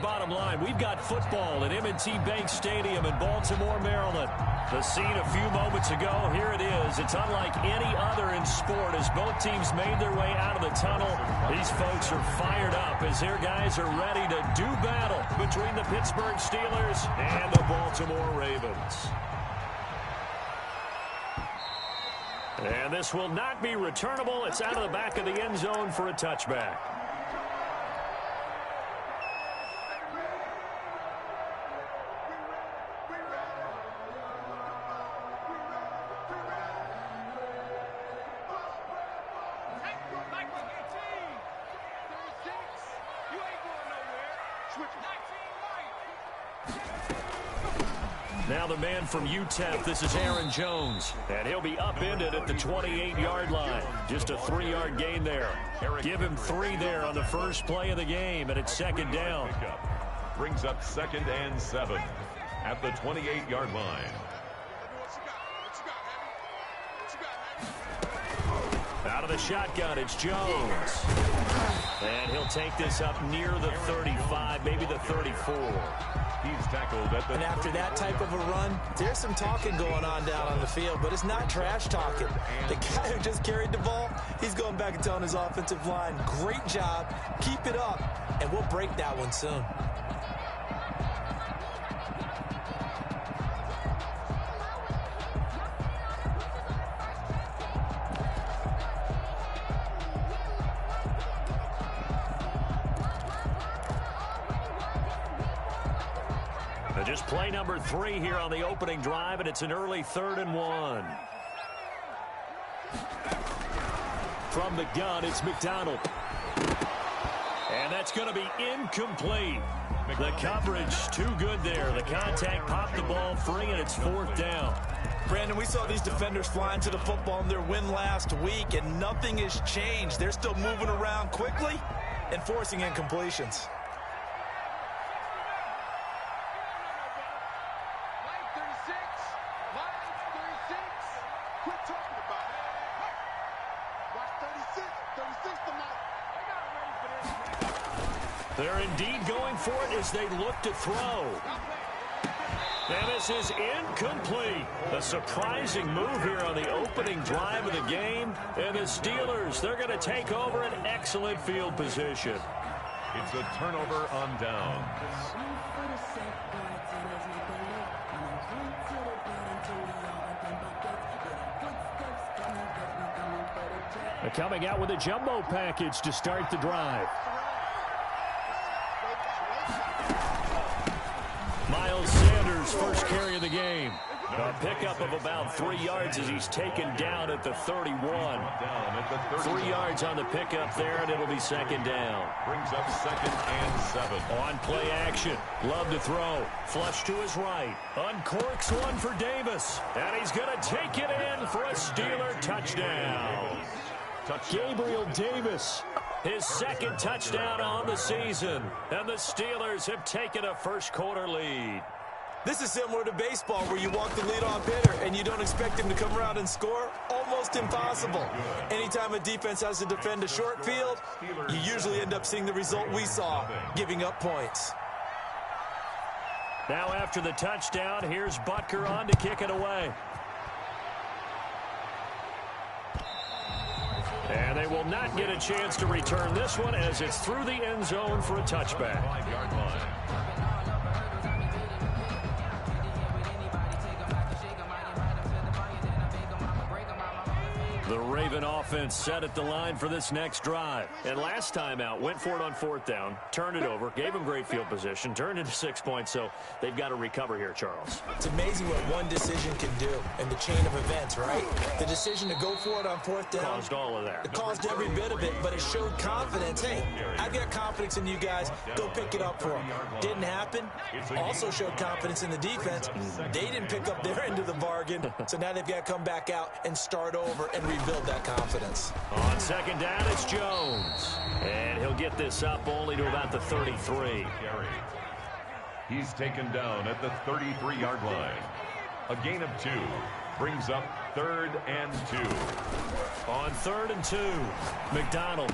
bottom line. We've got football at M&T Bank Stadium in Baltimore, Maryland. The scene a few moments ago, here it is. It's unlike any other in sport as both teams made their way out of the tunnel. These folks are fired up as their guys are ready to do battle between the Pittsburgh Steelers and the Baltimore Ravens. And this will not be returnable. It's out of the back of the end zone for a touchback. Now the man from UTEP, this is Aaron Jones. And he'll be upended at the 28-yard line. Just a 3-yard gain there. Give him 3 there on the first play of the game, and it's second down. Brings up 2nd and 7 at the 28-yard line. Out of the shotgun, it's Jones. And he'll take this up near the 35, maybe the 34. He's tackled at the... And after that type of a run, there's some talking going on down on the field, but it's not trash talking. The guy who just carried the ball, he's going back and telling his offensive line, great job, keep it up, and we'll break that one soon. Just play number 3 here on the opening drive, and it's an early 3rd and 1. From the gun, it's McDonald. And that's going to be incomplete. The coverage too good there. The contact popped the ball free, and it's 4th down. Brandon, we saw these defenders flying to the football in their win last week, and nothing has changed. They're still moving around quickly and forcing incompletions. They're indeed going for it as they look to throw. And this is incomplete. A surprising move here on the opening drive of the game. And the Steelers, they're going to take over an excellent field position. It's a turnover on downs. Coming out with a jumbo package to start the drive. Miles Sanders, first carry of the game. A pickup of about 3 yards as he's taken down at the 31. 3 yards on the pickup there, and it'll be second down. Brings up 2nd and 7. On play action. Love to throw. Flush to his right. Uncorks one for Davis. And he's going to take it in for a Steeler touchdown. Gabriel Davis, his 2nd touchdown on the season. And the Steelers have taken a first-quarter lead. This is similar to baseball where you walk the leadoff hitter and you don't expect him to come around and score. Almost impossible. Anytime a defense has to defend a short field, you usually end up seeing the result we saw, giving up points. Now after the touchdown, here's Butker on to kick it away. And they will not get a chance to return this one as it's through the end zone for a touchback. 5-yard line. The Raven offense set at the line for this next drive. And last time out, went for it on 4th down, turned it over, gave them great field position, turned into 6 points, so they've got to recover here, Charles. It's amazing what one decision can do in the chain of events, right? The decision to go for it on 4th down. Caused all of that. It caused every bit of it, but it showed confidence. Hey, I've got confidence in you guys. Go pick it up for them. Didn't happen. Also showed confidence in the defense. They didn't pick up their end of the bargain, so now they've got to come back out and start over and rebuild that confidence. On second down, it's Jones. And he'll get this up only to about the 33. He's taken down at the 33-yard line. A gain of 2 brings up 3rd and 2. On 3rd and 2, McDonald.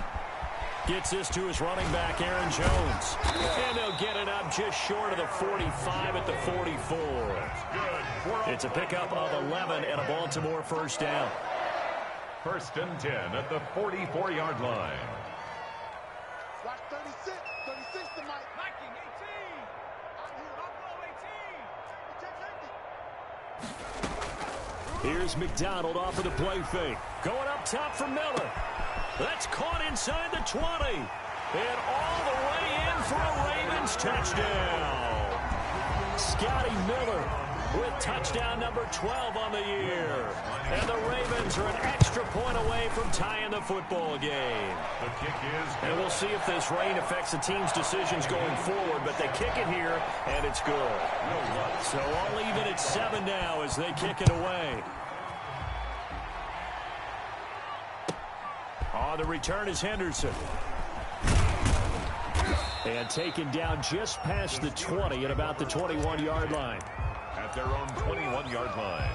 Gets this to his running back, Aaron Jones. And they'll get it up just short of the 45 at the 44. It's a pickup of 11 and a Baltimore first down. 1st and 10 at the 44-yard line. Watch 36. 36 to Mike. Nike 18. Out here, Buffalo 18. Here's McDonald off of the play fake. Going up top for Miller. That's caught inside the 20. And all the way in for a Ravens touchdown. Scotty Miller with touchdown number 12 on the year. And the Ravens are an extra point away from tying the football game. The kick is good. And we'll see if this rain affects the team's decisions going forward, but they kick it here, and it's good. So I'll leave it at 7 now as they kick it away. On the return is Henderson. And taken down just past the 20 at about the 21-yard line. At their own 21-yard line.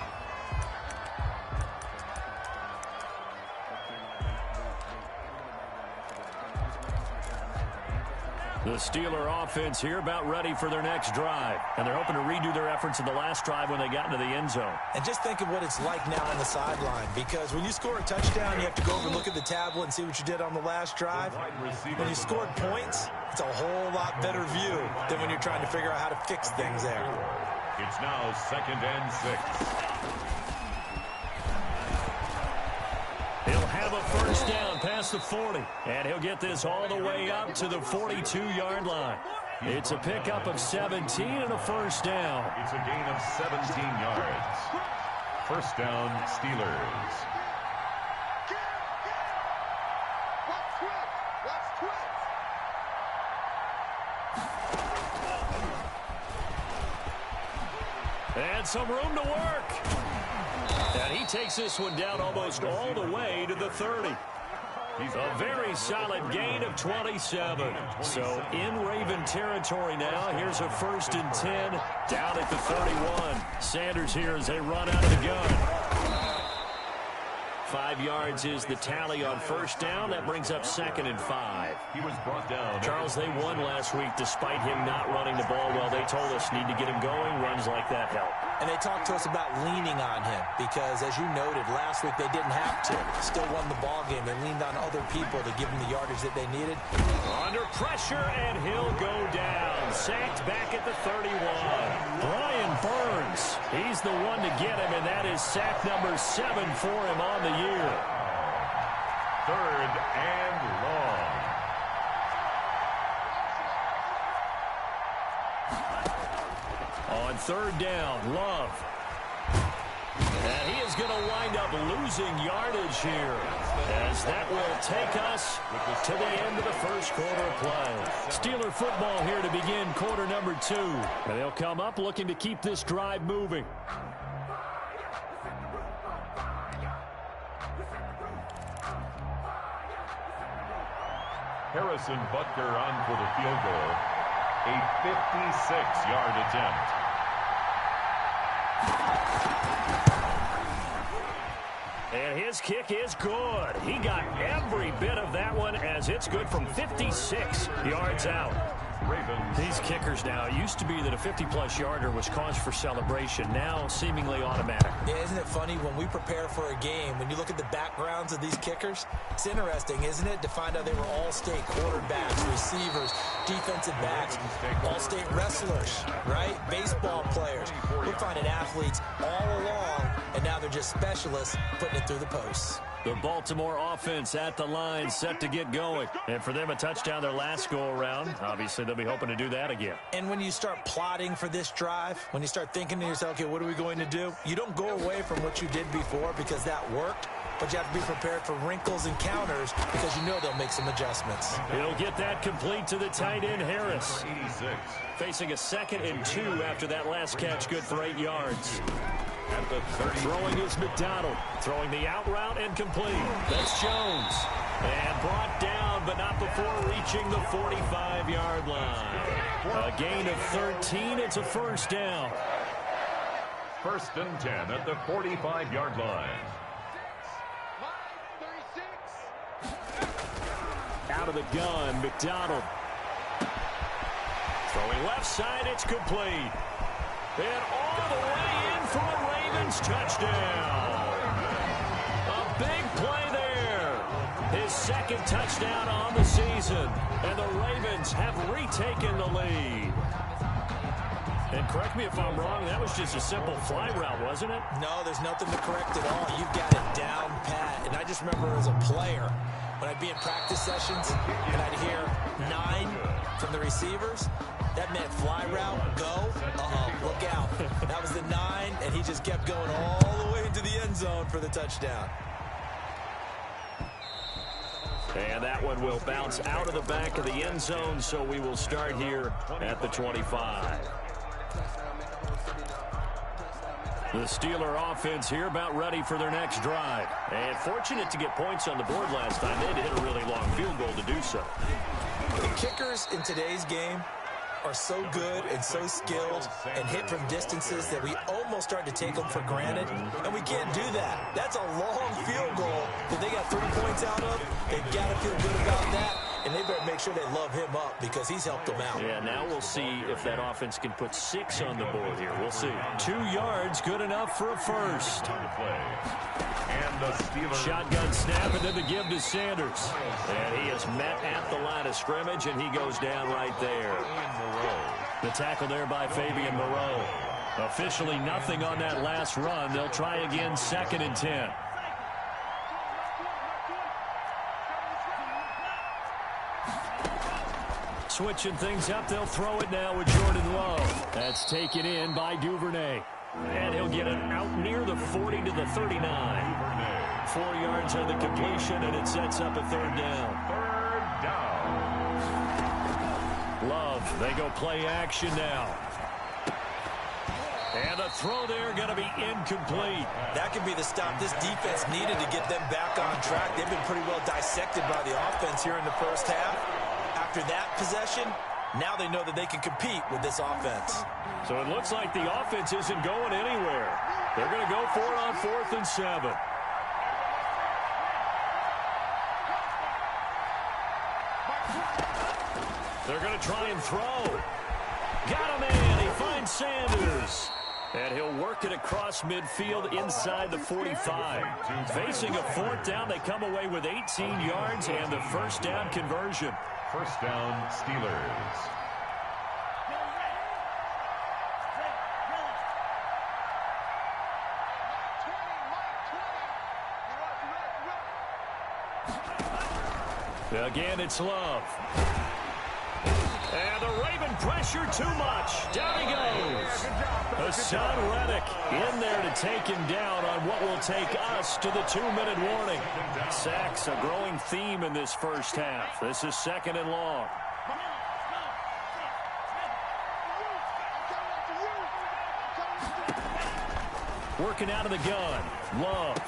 The Steeler offense here about ready for their next drive. And they're hoping to redo their efforts in the last drive when they got into the end zone. And just think of what it's like now on the sideline. Because when you score a touchdown, you have to go over and look at the tablet and see what you did on the last drive. When you scored points, it's a whole lot better view than when you're trying to figure out how to fix things there. It's now 2nd and 6. He'll have a first down past the 40. And he'll get this all the way up to the 42-yard line. It's a pickup of 17 and a first down. It's a gain of 17 yards. First down, Steelers. And some room to work. And he takes this one down almost all the way to the 30. A very solid gain of 27. So in Raven territory now. Here's a 1st and 10 down at the 31. Sanders here as they run out of the gun. 5 yards is the tally on first down. That brings up 2nd and 5. He was brought down. Charles, they won last week despite him not running the ball well. They told us need to get him going. Runs like that help. And they talked to us about leaning on him because, as you noted, last week they didn't have to. Still won the ball game. They leaned on other people to give them the yardage that they needed. Under pressure, and he'll go down. Sacked back at the 31. Brian Burns, he's the one to get him, and that is sack number 7 for him on the year. 3rd and long. On 3rd down, Love. And he is going to wind up losing yardage here, as that will take us to the end of the first quarter of play. Steeler football here to begin quarter number 2. And they'll come up looking to keep this drive moving. Harrison Butker on for the field goal. A 56-yard attempt. And his kick is good. He got every bit of that one as it's good from 56 yards out. Ravens. These kickers now, it used to be that a 50-plus yarder was cause for celebration. Now seemingly automatic. Yeah, isn't it funny when we prepare for a game, when you look at the backgrounds of these kickers, it's interesting, isn't it, to find out they were all-state quarterbacks, receivers, defensive backs, all-state wrestlers, right? Baseball players. We're finding athletes all along, and now they're just specialists putting it through the posts. The Baltimore offense at the line, set to get going. And for them, a touchdown their last go-around. Obviously, they'll be hoping to do that again. And when you start plotting for this drive, when you start thinking to yourself, okay, what are we going to do? You don't go away from what you did before because that worked, but you have to be prepared for wrinkles and counters because you know they'll make some adjustments. He'll get that complete to the tight end, Harris. 86. Facing a 2nd and 2 after that last catch, good for 8 yards. At the 30. Throwing is McDonald. Throwing the out route and complete. That's Jones. And brought down, but not before reaching the 45-yard line. A gain of 13. It's a first down. 1st and 10 at the 45-yard line. Out out of the gun. McDonald. Throwing left side, it's complete. And all the way in for a Ravens touchdown. A big play there. His second touchdown on the season. And the Ravens have retaken the lead. And correct me if I'm wrong, that was just a simple fly route, wasn't it? No, there's nothing to correct at all. You've got it down pat. And I just remember as a player, when I'd be in practice sessions and I'd hear 9 from the receivers, that meant fly route, go, look out. That was the 9, and he just kept going all the way into the end zone for the touchdown. And that one will bounce out of the back of the end zone, so we will start here at the 25. The Steeler offense here about ready for their next drive. And fortunate to get points on the board last time. They had to hit a really long field goal to do so. The kickers in today's game are so good and so skilled and hit from distances that we almost start to take them for granted, and we can't do that. That's a long field goal that they got 3 points out of. They've got to feel good about that, and they better make sure they love him up because he's helped them out. Yeah, now we'll see if that offense can put 6 on the board here. We'll see. 2 yards, good enough for a first. And the Steelers. Shotgun snap and then the give to Sanders. And he is met at the line of scrimmage, and he goes down right there. The tackle there by Fabian Moreau. Officially nothing on that last run. They'll try again, 2nd and 10. Switching things up, they'll throw it now with Jordan Love. That's taken in by Duvernay. And he'll get it out near the 40 to the 39. 4 yards on the completion, and it sets up a 3rd down. 3rd down. Love, they go play action now. And the throw there going to be incomplete. That could be the stop this defense needed to get them back on track. They've been pretty well dissected by the offense here in the first half. After that possession, now they know that they can compete with this offense. So it looks like the offense isn't going anywhere. They're going to go for it on 4th and 7. They're going to try and throw. Got him in. He finds Sanders. And he'll work it across midfield inside the 45. Facing a 4th down, they come away with 18 yards and the first down conversion. First down, Steelers. Again, it's Love. And the Raven pressure too much. Down he goes. Hassan Reddick in there to take him down on what will take us to the 2-minute warning. Sacks, a growing theme in this first half. This is 2nd and long. Working out of the gun. Love.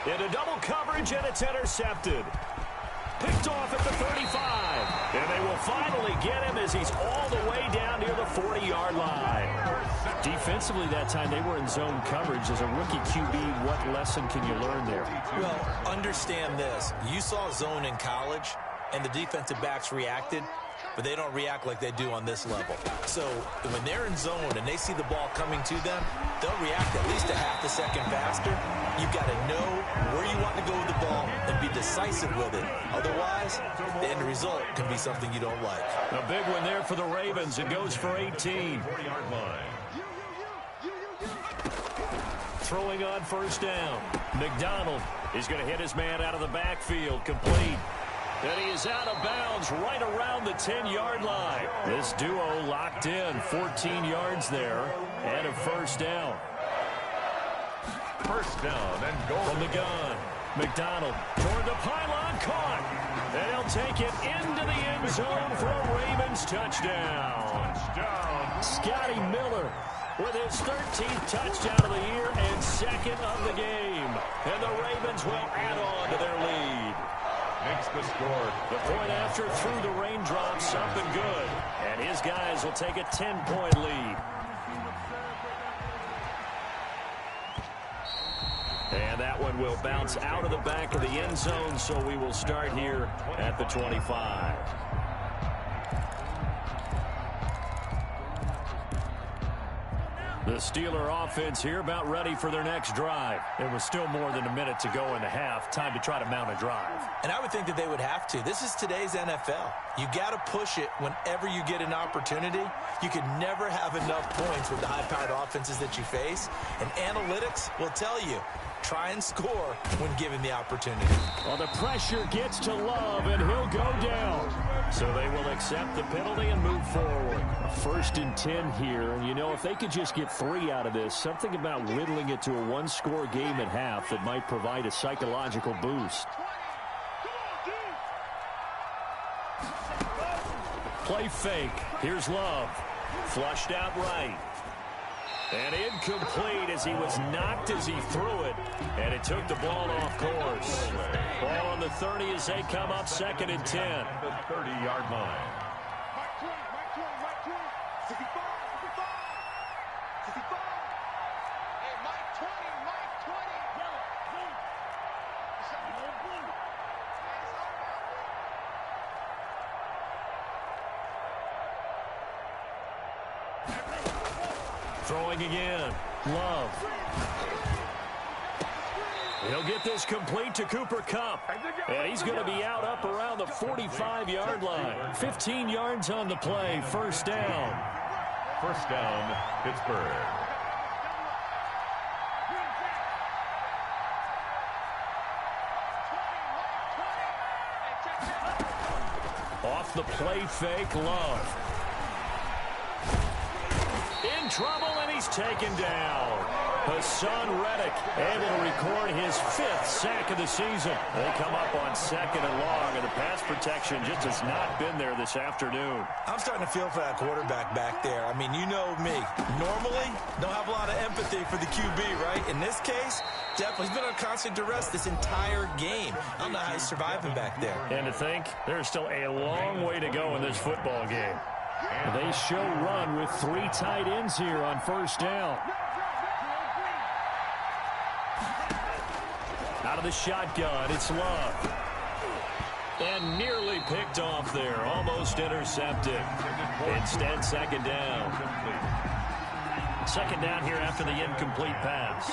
Into double coverage, and it's intercepted. Picked off at the 35. And they will finally get him as he's all the way down near the 40-yard line. Defensively that time, they were in zone coverage. As a rookie QB, what lesson can you learn there? Well, understand this. You saw zone in college, and the defensive backs reacted, but they don't react like they do on this level. So when they're in zone and they see the ball coming to them, they'll react at least a half a second faster. You've got to know where you want to go with the ball and be decisive with it. Otherwise, the end result can be something you don't like. A big one there for the Ravens. It goes for 18. Throwing on 1st down. McDonald is going to hit his man out of the backfield. Complete. And he is out of bounds right around the 10-yard line. This duo locked in. 14 yards there and a 1st down. First down and goal. From the gun. McDonald toward the pylon, caught. And he'll take it into the end zone for a Ravens touchdown. Scotty Miller with his 13th touchdown of the year and 2nd of the game. And the Ravens will add on to their lead. Makes the score. The point after through the raindrops, something good. And his guys will take a 10-point lead. And that one will bounce out of the back of the end zone, so we will start here at the 25. The Steeler offense here about ready for their next drive. It was still more than a minute to go in the half. Time to try to mount a drive. And I would think that they would have to. This is today's NFL. You got to push it whenever you get an opportunity. You can never have enough points with the high-powered offenses that you face. And analytics will tell you, try and score when given the opportunity. Well, the pressure gets to Love, and he'll go down. So they will accept the penalty and move forward. A 1st and 10 here. And, you know, if they could just get 3 out of this, something about whittling it to a one-score game at half that might provide a psychological boost. Play fake. Here's Love. Flushed out right. And incomplete as he was knocked as he threw it. And it took the ball off course. Ball on the 30 as they come up 2nd and 10. The 30-yard line. Throwing again. Love. He'll get this complete to Cooper Kupp. And he's going to be out up around the 45-yard line. 15 yards on the play. 1st down. 1st down, Pittsburgh. Off the play fake, Love. In trouble, and he's taken down. Hassan Reddick able to record his 5th sack of the season. They come up on 2nd and long, and the pass protection just has not been there this afternoon. I'm starting to feel for that quarterback back there. I mean, you know me. Normally, don't have a lot of empathy for the QB, right? In this case, definitely. He's been on constant duress this entire game. I don't know how he's surviving back there. And to think, there's still a long way to go in this football game. They show run with 3 tight ends here on 1st down. Out of the shotgun, it's Love. And nearly picked off there. Almost intercepted. Instead, 2nd down. 2nd down here after the incomplete pass.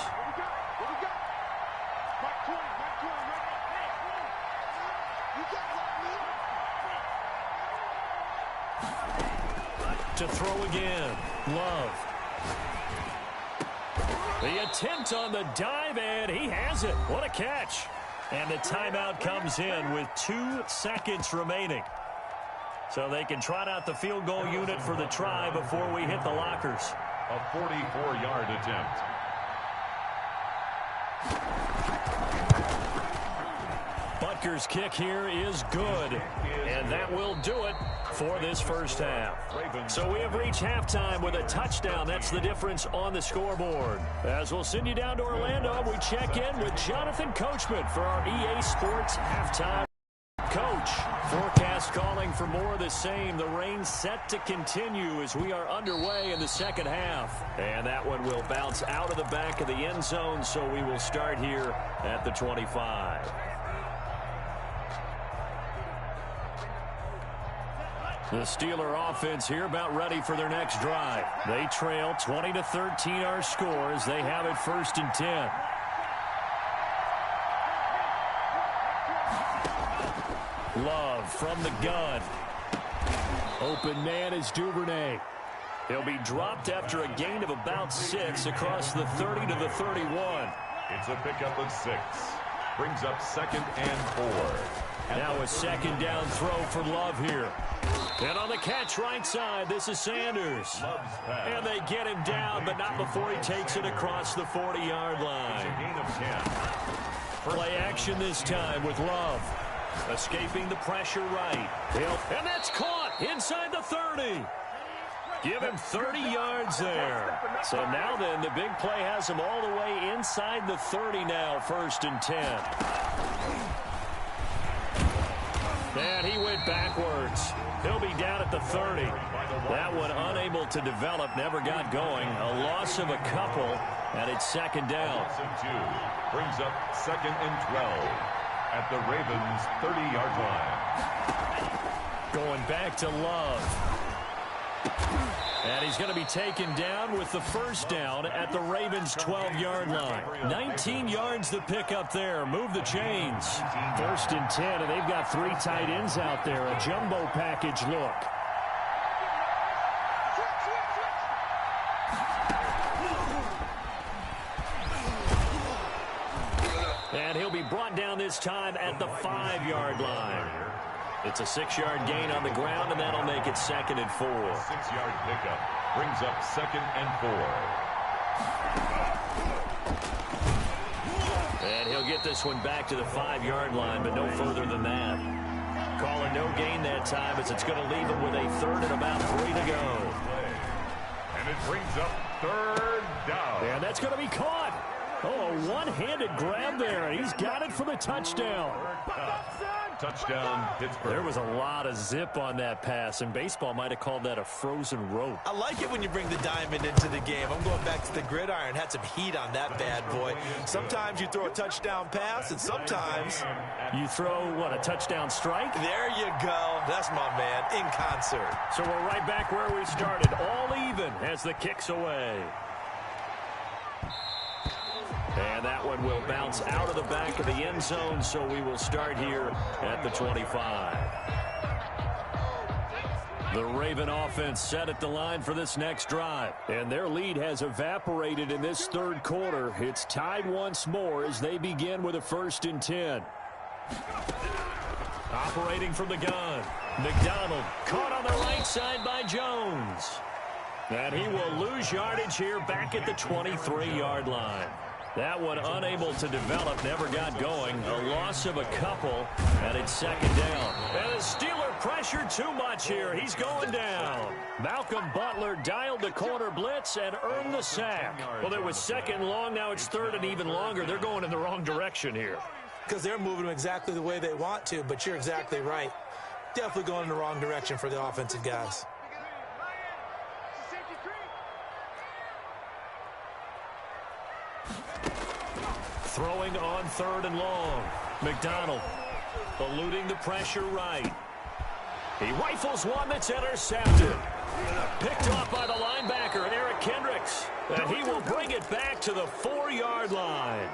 To throw again. Love. The attempt on the dive, and he has it. What a catch. And the timeout comes in with 2 seconds remaining. So they can trot out the field goal unit for the try before we hit the lockers. A 44-yard attempt. Butker's kick here is good. And that will do it for this 1st half. So we have reached halftime with a touchdown. That's the difference on the scoreboard. As we'll send you down to Orlando, we check in with Jonathan Coachman for our EA Sports halftime. Coach, forecast calling for more of the same. The rain set to continue as we are underway in the 2nd half. And that one will bounce out of the back of the end zone, so we will start here at the 25. The Steeler offense here about ready for their next drive. They trail 20-13 our score as they have it 1st and 10. Love from the gun. Open man is Duvernay. He'll be dropped after a gain of about 6 across the 30 to the 31. It's a pickup of 6. Brings up 2nd and 4. Now a 2nd down throw for Love here. And on the catch right side, this is Sanders. And they get him down, but not before he takes it across the 40-yard line. It's a gain of 10. Play action this time with Love. Escaping the pressure right. And that's caught inside the 30. Give him 30 yards there. So now then, the big play has him all the way inside the 30 now, 1st and 10. And he went backwards. He'll be down at the the 30. That one unable to develop, never got going. A loss of a couple, and it's second down. Loss of 2 brings up 2nd and 12 at the Ravens' 30-yard line. Going back to Love. And he's going to be taken down with the first down at the Ravens' 12-yard line. 19 yards to pick up there. Move the chains. 1st and 10, and they've got 3 tight ends out there. A jumbo package look. And he'll be brought down this time at the 5-yard line. It's a 6-yard gain on the ground, and that'll make it 2nd and 4. 6-yard pickup brings up 2nd and 4. And he'll get this one back to the 5-yard line, but no further than that. Calling no gain that time as it's going to leave him with a 3rd and about 3 to go. And it brings up 3rd down. And that's going to be caught. Oh, a one-handed grab there. He's got it for the touchdown. Touchdown, Pittsburgh. There was a lot of zip on that pass, and baseball might have called that a frozen rope. I like it when you bring the diamond into the game. I'm going back to the gridiron. Had some heat on that bad boy. Sometimes you throw a touchdown pass, and sometimes you throw, what, a touchdown strike? There you go. That's my man, in concert. So we're right back where we started, all even as the kick's away. And that one will bounce out of the back of the end zone, so we will start here at the 25. The Raven offense set at the line for this next drive. And their lead has evaporated in this 3rd quarter. It's tied once more as they begin with a 1st and 10. Operating from the gun. McDonald caught on the right side by Jones. And he will lose yardage here back at the 23-yard line. That one unable to develop, never got going. A loss of a couple, and it's 2nd down. And the Steeler pressure too much here. He's going down. Malcolm Butler dialed the corner blitz and earned the sack. Well, it was 2nd long. Now it's 3rd and even longer. They're going in the wrong direction here. Because they're moving them exactly the way they want to, but you're exactly right. Definitely going in the wrong direction for the offensive guys. Throwing on 3rd and long. McDonald eluding the pressure right. He rifles one that's intercepted. Picked off by the linebacker, Eric Kendricks. And he will bring it back to the 4-yard line.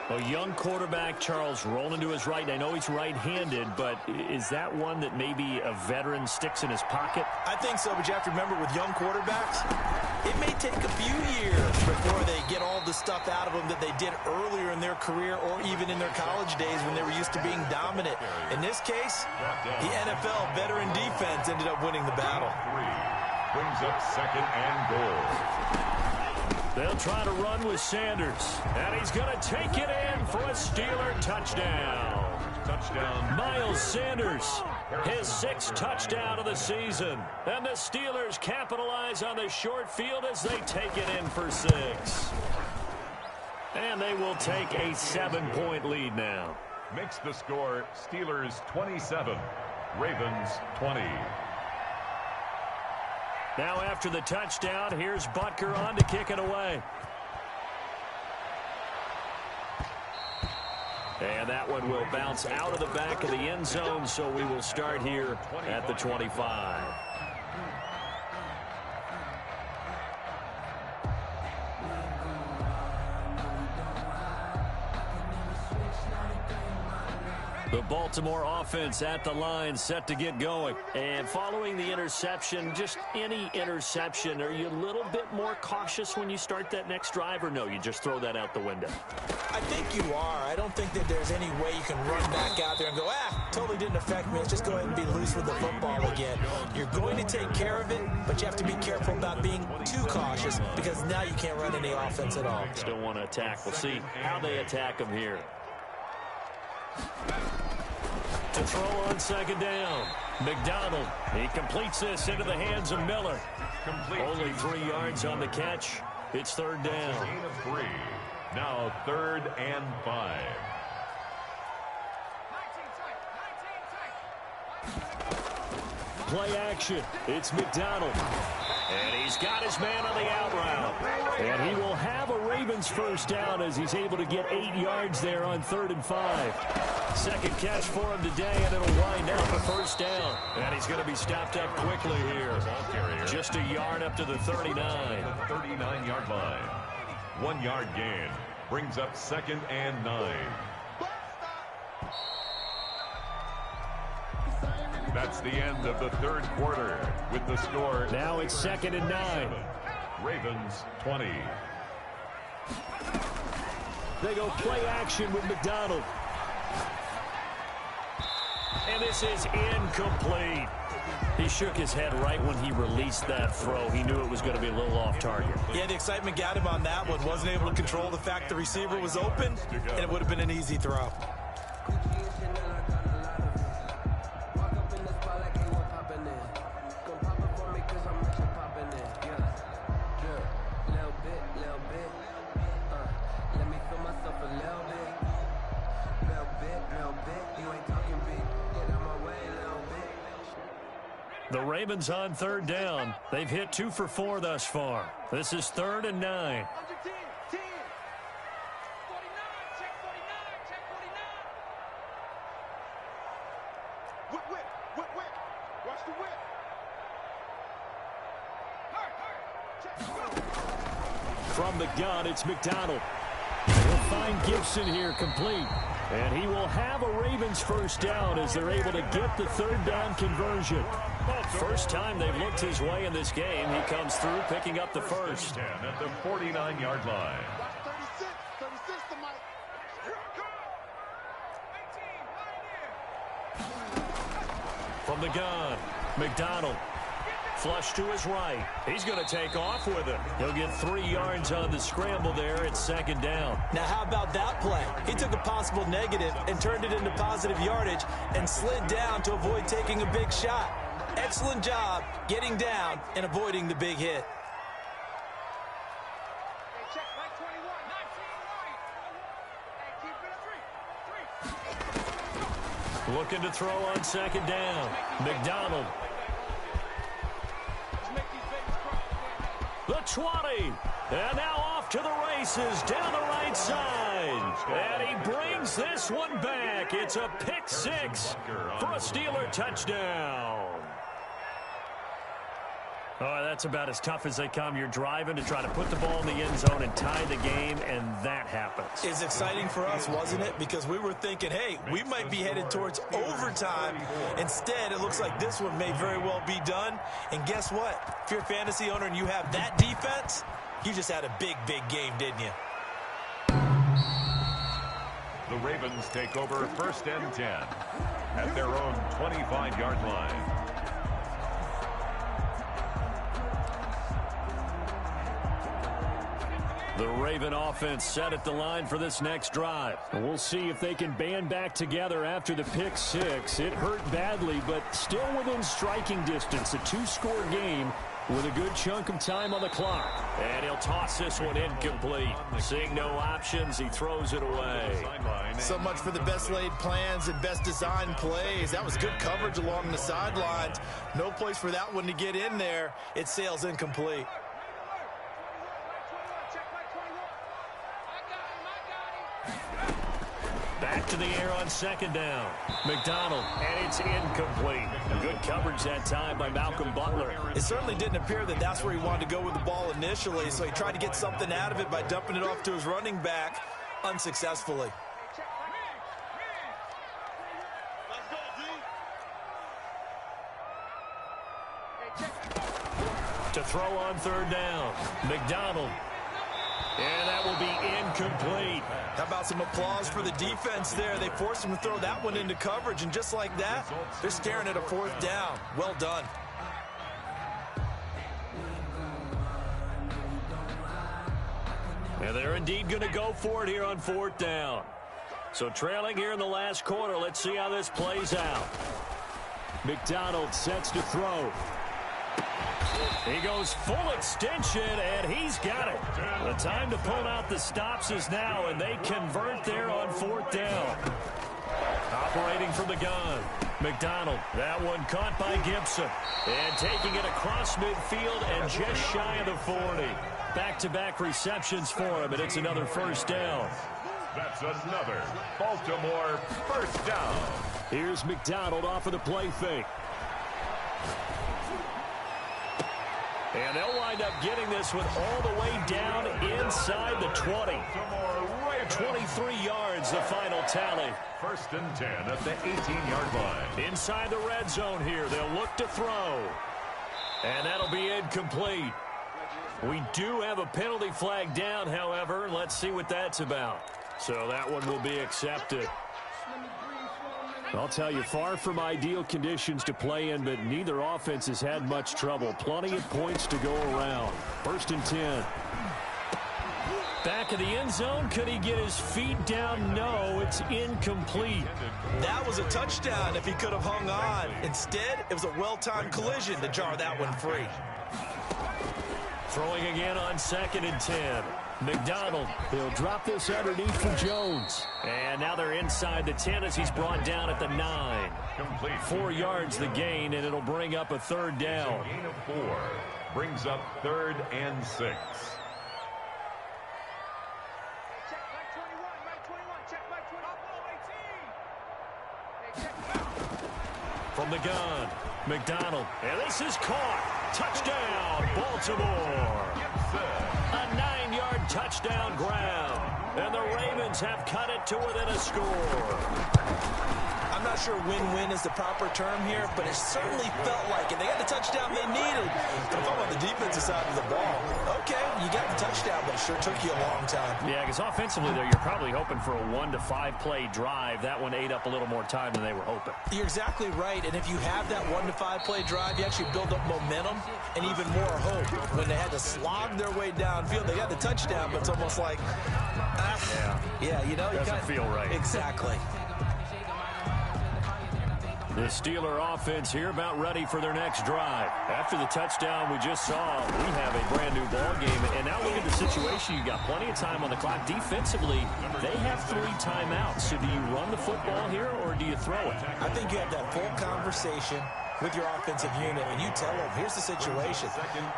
A young quarterback, Charles, rolling to his right. I know he's right-handed, but is that one that maybe a veteran sticks in his pocket? I think so, but you have to remember with young quarterbacks, it may take a few years before they get all the stuff out of them that they did earlier in their career or even in their college days when they were used to being dominant. In this case, the NFL veteran defense ended up winning the battle. Brings up 2nd and goal. They'll try to run with Sanders. And he's going to take it in for a Steeler touchdown. Touchdown. Miles Sanders, his 6th touchdown of the season. And the Steelers capitalize on the short field as they take it in for 6. And they will take a 7-point lead now. Makes the score Steelers 27, Ravens 20. Now after the touchdown, here's Butker on to kick it away. And that one will bounce out of the back of the end zone, so we will start here at the 25. The Baltimore offense at the line, set to get going. And following the interception, just any interception, are you a little bit more cautious when you start that next drive, or no, you just throw that out the window? I think you are. I don't think that there's any way you can run back out there and go, totally didn't affect me. Let's just go ahead and be loose with the football again. You're going to take care of it, but you have to be careful about being too cautious because now you can't run any offense at all. Still want to attack. We'll see how they attack them here. To throw on 2nd down. McDonald, he completes this into the hands of Miller. Only 3 yards on the catch. It's 3rd down. Gain of 3. Now 3rd and 5. play action. It's McDonald. And he's got his man on the out route. And he will have a Ravens first down as he's able to get 8 yards there on 3rd and 5. Second catch for him today, and it'll wind up a first down. And he's going to be stopped up quickly here. Just a yard up to the 39. 39-yard line. 1 yard gain brings up 2nd and 9. That's the end of the 3rd quarter with the score. Now it's 2nd and 9. Ravens 20. They go play action with McDonald. And this is incomplete. He shook his head right when he released that throw. He knew it was going to be a little off target. Yeah, the excitement got him on that one. Wasn't able to control the fact the receiver was open, and it would have been an easy throw. The Ravens on 3rd down. They've hit 2 for 4 thus far. This is 3rd and 9. From the gun, it's McDonald. He'll find Gibson here complete. And he will have a Ravens first down as they're able to get the 3rd down conversion. First time they've looked his way in this game. He comes through picking up the first. At the 49-yard line. 36 to Mike. From the gun, McDonald. Flush to his right. He's going to take off with it. He'll get 3 yards on the scramble there. It's 2nd down. Now, how about that play? He took a possible negative and turned it into positive yardage and slid down to avoid taking a big shot. Excellent job getting down and avoiding the big hit. Looking to throw on 2nd down. McDonald. The 20. And now off to the races down the right side. And he brings this one back. It's a pick 6 for a Steeler touchdown. Oh, that's about as tough as they come. You're driving to try to put the ball in the end zone and tie the game, and that happens. It's exciting for us, wasn't it? Because we were thinking, hey, we might be headed towards overtime. Instead, it looks like this one may very well be done. And guess what? If you're a fantasy owner and you have that defense, you just had a big, big game, didn't you? The Ravens take over 1st and 10 at their own 25-yard line. The Raven offense set at the line for this next drive. And we'll see if they can band back together after the pick 6. It hurt badly, but still within striking distance. A 2-score game with a good chunk of time on the clock. And he'll toss this one incomplete. Seeing no options, he throws it away. So much for the best laid plans and best designed plays. That was good coverage along the sidelines. No place for that one to get in there. It sails incomplete. Back to the air on 2nd down. McDonald, and it's incomplete. Good coverage that time by Malcolm Butler. It certainly didn't appear that that's where he wanted to go with the ball initially, so he tried to get something out of it by dumping it off to his running back unsuccessfully. To throw on 3rd down. McDonald. And that will be incomplete. How about some applause for the defense there? They forced him to throw that one into coverage, and just like that, they're staring at a 4th down. Well done. And they're indeed going to go for it here on 4th down. So trailing here in the last quarter, let's see how this plays out. McDonald sets to throw. He goes full extension, and he's got it. The time to pull out the stops is now, and they convert there on 4th down. Operating from the gun. McDonald. That one caught by Gibson. And taking it across midfield and just shy of the 40. Back-to-back receptions for him, and it's another first down. That's another Baltimore first down. Here's McDonald off of the play fake. And they'll wind up getting this one all the way down inside the 20. 23 yards, the final tally. First and 10 at the 18-yard line. Inside the red zone here. They'll look to throw. And that'll be incomplete. We do have a penalty flag down, however. Let's see what that's about. So that one will be accepted. I'll tell you, far from ideal conditions to play in, but neither offense has had much trouble. Plenty of points to go around. First and 10. Back of the end zone. Could he get his feet down? No, it's incomplete. That was a touchdown if he could have hung on. Instead, it was a well-timed collision to jar that one free. Throwing again on 2nd and 10. McDonald, he'll drop this underneath for Jones. And now they're inside the 10 as he's brought down at the 9. 4 yards the gain, and it'll bring up a third down. Gain of 4 brings up 3rd and 6. From the gun, McDonald. And this is caught. Touchdown, Baltimore. A 9-yard touchdown grab. And the Ravens have cut it to within a score. I'm not sure win-win is the proper term here, but it certainly felt like it. They got the touchdown they needed. But if I'm on the defensive side of the ball, okay, you got the touchdown, but it sure took you a long time. Yeah, because offensively there, you're probably hoping for a 1 to 5 play drive. That one ate up a little more time than they were hoping. You're exactly right, and if you have that 1 to 5 play drive, you actually build up momentum and even more hope. When they had to slog their way downfield, they got the touchdown, but it's almost like, yeah, you know, doesn't feel right. Exactly. The Steeler offense here about ready for their next drive. After the touchdown we just saw, we have a brand new ball game. And now look at the situation. You got plenty of time on the clock. Defensively, they have 3 timeouts. So do you run the football here or do you throw it? I think you have that full conversation with your offensive unit, and you tell them, here's the situation.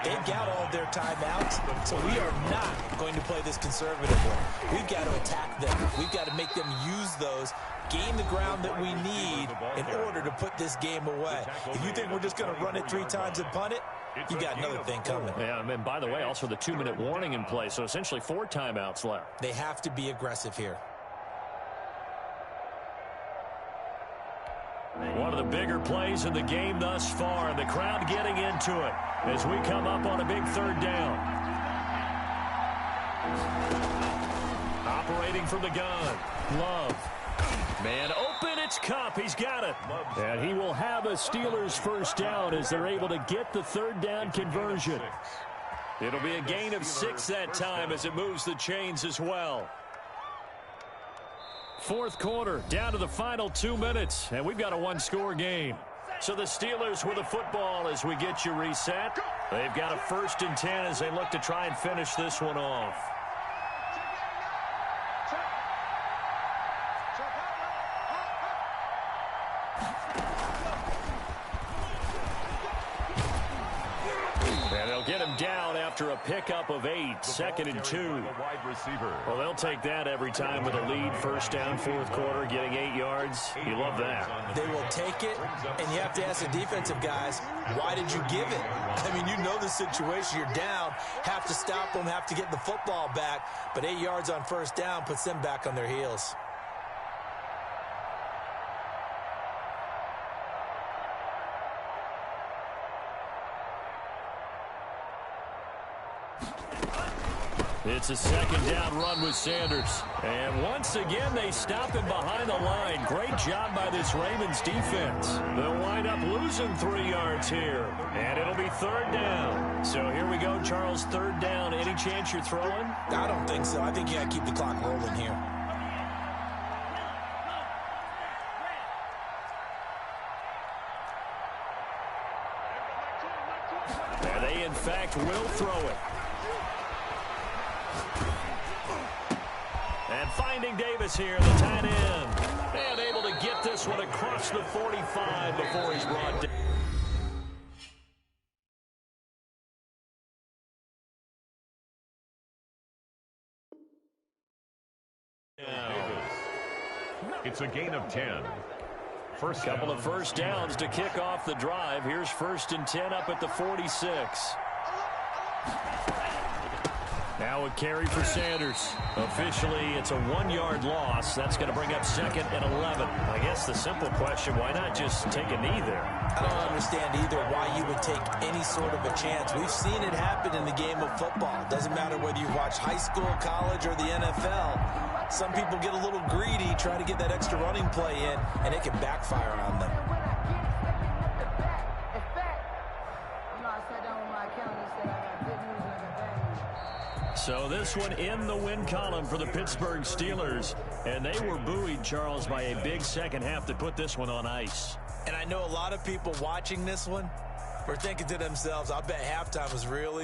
They've got all of their timeouts, so we are not going to play this conservatively. We've got to attack them. We've got to make them use those, gain the ground that we need in order to put this game away. If you think we're just going to run it 3 times and punt it, you got another thing coming. Yeah, and by the way, also the 2-minute warning in play, so essentially 4 timeouts left. They have to be aggressive here. One of the bigger plays in the game thus far, and the crowd getting into it as we come up on a big 3rd down. Operating from the gun, Love. Man open, it's Kupp. He's got it. And he will have a Steelers first down as they're able to get the 3rd down conversion. It'll be a gain of 6 that time as it moves the chains as well. 4th quarter, down to the final 2 minutes, and we've got a 1-score game. So the Steelers with the football as we get you reset. They've got a 1st and 10 as they look to try and finish this one off. Get him down after a pickup of 8, 2nd and 2. Well, they'll take that every time with a lead. 1st down, 4th quarter, getting 8 yards. You love that. They will take it, and you have to ask the defensive guys, why did you give it? I mean, you know the situation. You're down, have to stop them, have to get the football back, but 8 yards on 1st down puts them back on their heels. It's a 2nd down run with Sanders. And once again, they stop him behind the line. Great job by this Ravens defense. They'll wind up losing 3 yards here. And it'll be 3rd down. So here we go, Charles, 3rd down. Any chance you're throwing? I don't think so. I think you got to keep the clock rolling here. And they, in fact, will throw it. And finding Davis here, the tight end. And able to get this this one across the 45 before he's brought down. It's a gain of 10. First couple of first downs to kick off the drive. Here's 1st and 10 up at the 46. Now a carry for Sanders. Officially, it's a 1-yard loss. That's going to bring up 2nd and 11. I guess the simple question, why not just take a knee there? I don't understand either why you would take any sort of a chance. We've seen it happen in the game of football. It doesn't matter whether you watch high school, college, or the NFL. Some people get a little greedy, try to get that extra running play in, and it can backfire on them. So this one in the win column for the Pittsburgh Steelers. And they were buoyed, Charles, by a big second half that put this one on ice. And I know a lot of people watching this one were thinking to themselves, I bet halftime was really